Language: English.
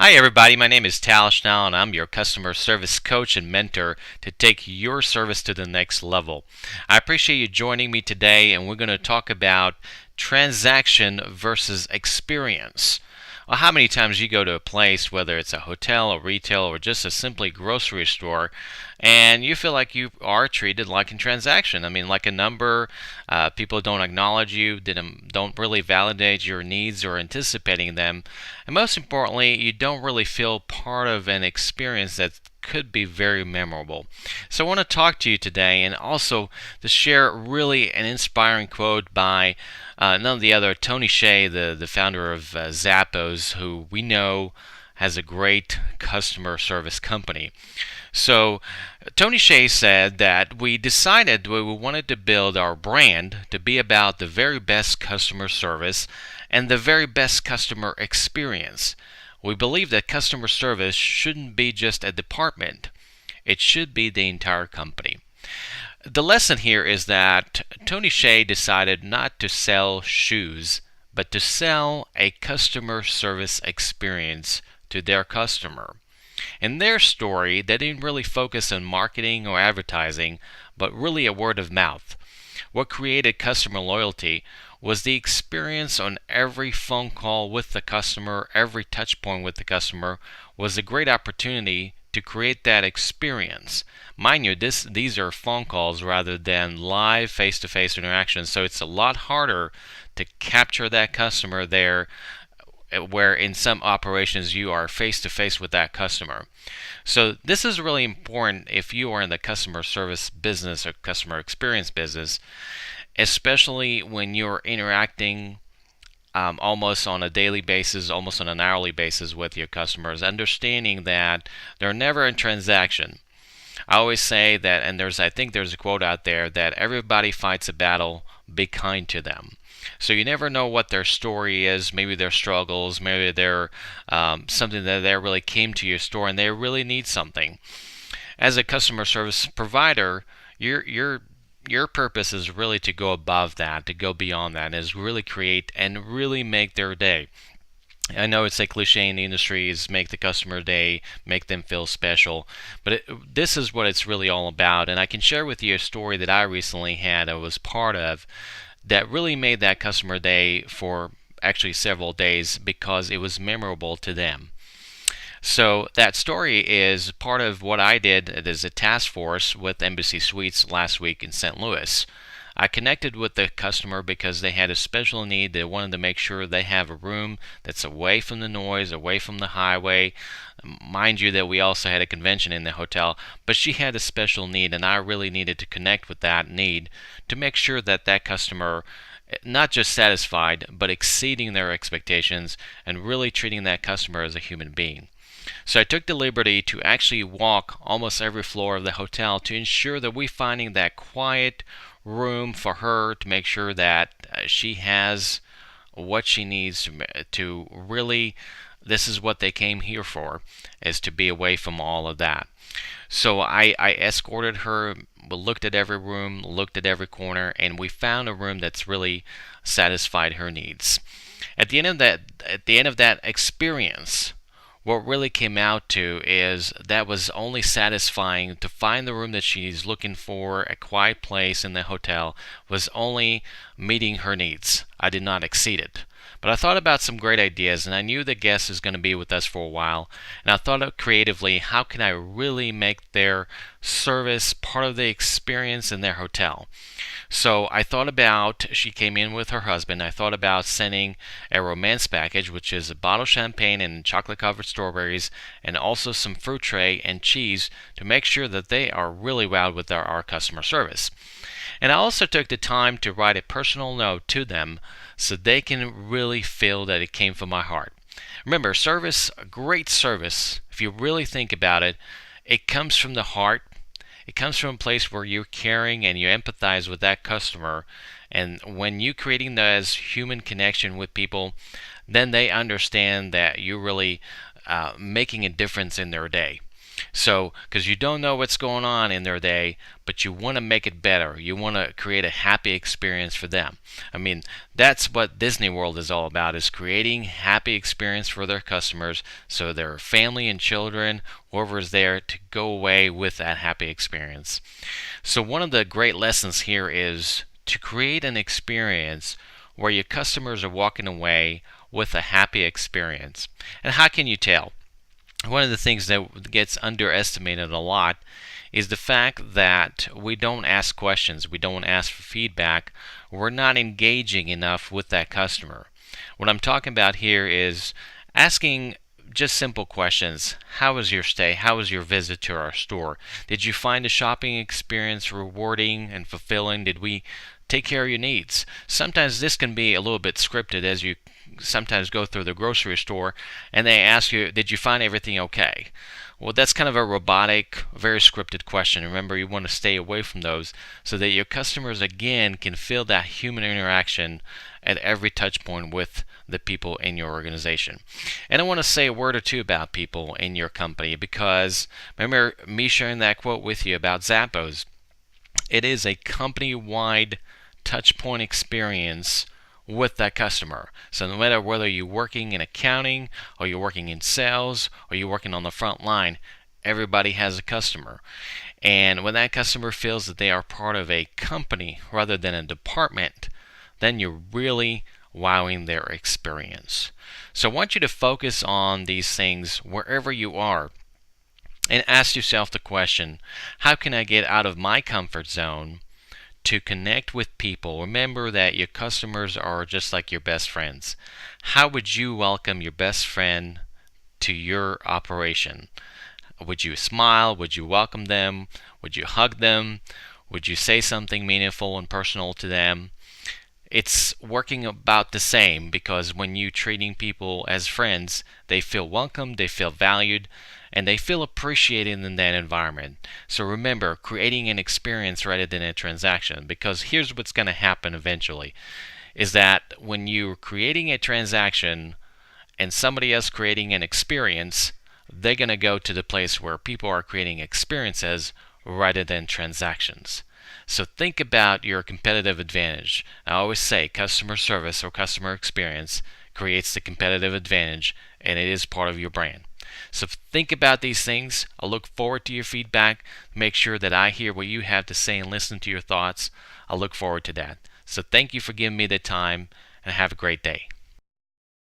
Hi, everybody. My name is Tal Schnall, and I'm your customer service coach and mentor to take your service to the next level. I appreciate you joining me today, and we're going to talk about transaction versus experience. Well, how many times you go to a place, whether it's a hotel, a retail, or just a simply grocery store, and you feel like you are treated like a transaction? I mean, like a number. People don't acknowledge you, don't really validate your needs or anticipating them, and most importantly, you don't really feel part of an experience that could be very memorable. So I want to talk to you today and also to share really an inspiring quote by none other Tony Hsieh, the founder of Zappos, who we know has a great customer service company. So Tony Hsieh said that we decided we wanted to build our brand to be about the very best customer service and the very best customer experience. We believe that customer service shouldn't be just a department, it should be the entire company. The lesson here is that Tony Hsieh decided not to sell shoes, but to sell a customer service experience to their customer. In their story, they didn't really focus on marketing or advertising, but really a word of mouth. What created customer loyalty was the experience on every phone call with the customer, every touch point with the customer was a great opportunity to create that experience. Mind you, these are phone calls rather than live face-to-face interactions, so it's a lot harder to capture that customer there where in some operations you are face to face with that customer. So this is really important if you are in the customer service business or customer experience business, especially when you're interacting almost on a daily basis, almost on an hourly basis with your customers, understanding that they're never in transaction. I always say that, and I think there's a quote out there that everybody fights a battle, be kind to them. So you never know what their story is, maybe their struggles, maybe they're something that they really came to your store and they really need something. As a customer service provider, your purpose is really to go above that, to go beyond that, is really create and really make their day. I know it's a cliche in the industry is make the customer day, make them feel special, but this is what it's really all about. And I can share with you a story that I recently had, I was part of, that really made that customer day for actually several days because it was memorable to them. So that story is part of what I did as a task force with Embassy Suites last week in St. Louis. I connected with the customer because they had a special need. They wanted to make sure they have a room that's away from the noise, away from the highway. Mind you that we also had a convention in the hotel, but she had a special need and I really needed to connect with that need to make sure that that customer not just satisfied, but exceeding their expectations and really treating that customer as a human being. So I took the liberty to actually walk almost every floor of the hotel to ensure that we're finding that quiet room for her to make sure that she has what she needs to really, this is what they came here for, is to be away from all of that. So I escorted her, we looked at every room, looked at every corner, and we found a room that's really satisfied her needs. At the end of that experience, what really came out to is that was only satisfying to find the room that she's looking for, a quiet place in the hotel, was only meeting her needs. I did not exceed it. But I thought about some great ideas, and I knew the guest is going to be with us for a while. And I thought out creatively, how can I really make their service part of the experience in their hotel? So I thought about, she came in with her husband, I thought about sending a romance package, which is a bottle of champagne and chocolate covered strawberries, and also some fruit tray and cheese to make sure that they are really wowed with our customer service. And I also took the time to write a personal note to them so they can really feel that it came from my heart. Remember, service, great service, if you really think about it, it comes from the heart. It comes from a place where you're caring and you empathize with that customer. And when you're creating that human connection with people, then they understand that you're really making a difference in their day. So, because you don't know what's going on in their day, but you want to make it better. You want to create a happy experience for them. I mean, that's what Disney World is all about, is creating happy experience for their customers so their family and children, whoever is there, to go away with that happy experience. So one of the great lessons here is to create an experience where your customers are walking away with a happy experience. And how can you tell? One of the things that gets underestimated a lot is the fact that we don't ask questions, we don't ask for feedback, we're not engaging enough with that customer. What I'm talking about here is asking just simple questions. How was your stay? How was your visit to our store? Did you find the shopping experience rewarding and fulfilling? Did we take care of your needs? Sometimes this can be a little bit scripted, as you sometimes go through the grocery store and they ask you, did you find everything okay? Well, that's kind of a robotic, very scripted question. Remember, you want to stay away from those so that your customers, again, can feel that human interaction at every touch point with the people in your organization. And I want to say a word or two about people in your company, because remember me sharing that quote with you about Zappos. It is a company-wide touch point experience with that customer. So no matter whether you're working in accounting or you're working in sales or you're working on the front line, everybody has a customer. And when that customer feels that they are part of a company rather than a department, then you're really wowing their experience. So I want you to focus on these things wherever you are and ask yourself the question, how can I get out of my comfort zone to connect with people? Remember that your customers are just like your best friends. How would you welcome your best friend to your operation? Would you smile? Would you welcome them? Would you hug them? Would you say something meaningful and personal to them? It's working about the same, because when you're treating people as friends, they feel welcomed, they feel valued, and they feel appreciated in that environment. So remember, creating an experience rather than a transaction, because here's what's going to happen eventually, is that when you're creating a transaction and somebody else creating an experience, they're going to go to the place where people are creating experiences rather than transactions. So think about your competitive advantage. I always say customer service or customer experience creates the competitive advantage, and it is part of your brand. So think about these things. I look forward to your feedback. Make sure that I hear what you have to say and listen to your thoughts. I look forward to that. So thank you for giving me the time, and have a great day.